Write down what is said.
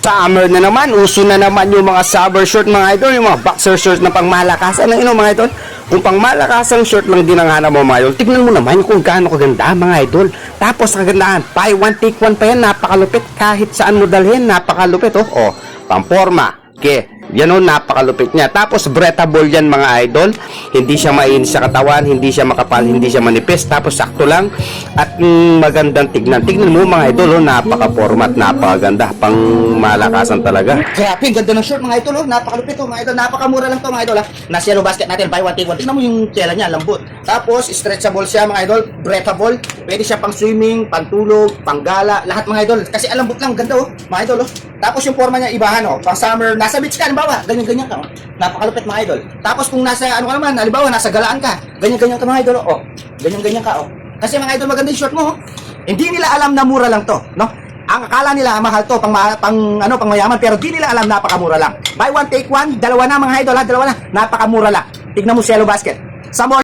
Summer na naman, uso na naman yung mga summer short mga idol, yung mga boxer shorts na pangmalakasan ng mga idol. Kung pangmalakasang short lang din ang hanap mo mga idol, tignan mo naman kung gaano kaganda mga idol. Tapos kagandahan, buy one take one pa yan, napakalupit. Kahit saan mo dalhin, napakalupit oh. Oh, pamporma. Okay, yan o, napakalupit niya. Tapos breathable yan mga idol. Hindi siya mainit sa katawan, hindi siya makapal, hindi siya manipis. Tapos sakto lang at magandang tignan. Tignan mo mga idol, napaka-format, napakaganda. Pang malakasan talaga. Grabe, ang ganda ng short mga idol, napakalupit mga idol, napakamura lang to mga idol. Nasa yellow basket natin, buy one take one. Tingnan mo yung tela niya, lambot. Tapos stretchable siya mga idol, breathable. Pwede siya pang swimming, pang tulog, pang gala, lahat mga idol. Kasi alambot lang, ganda mga idol Tapos yung forma niya ibahan pang summer, nasa beach ka, halimbawa, ganyan-ganyan ka Napakalupit mga idol. Tapos kung nasa ano ka naman, halimbawa nasa galaan ka, ganyan-ganyan ka mga idol ganyan-ganyan ka Kasi mga idol, maganda yung short mo Hindi nila alam na mura lang to, no? Ang akala nila mahal to pang mayaman, pero di nila alam napakamura lang. Buy one take one, dalawa na mga idol, dalawa na. Napakamura lang. Tignan mo sa yellow basket. Sa mall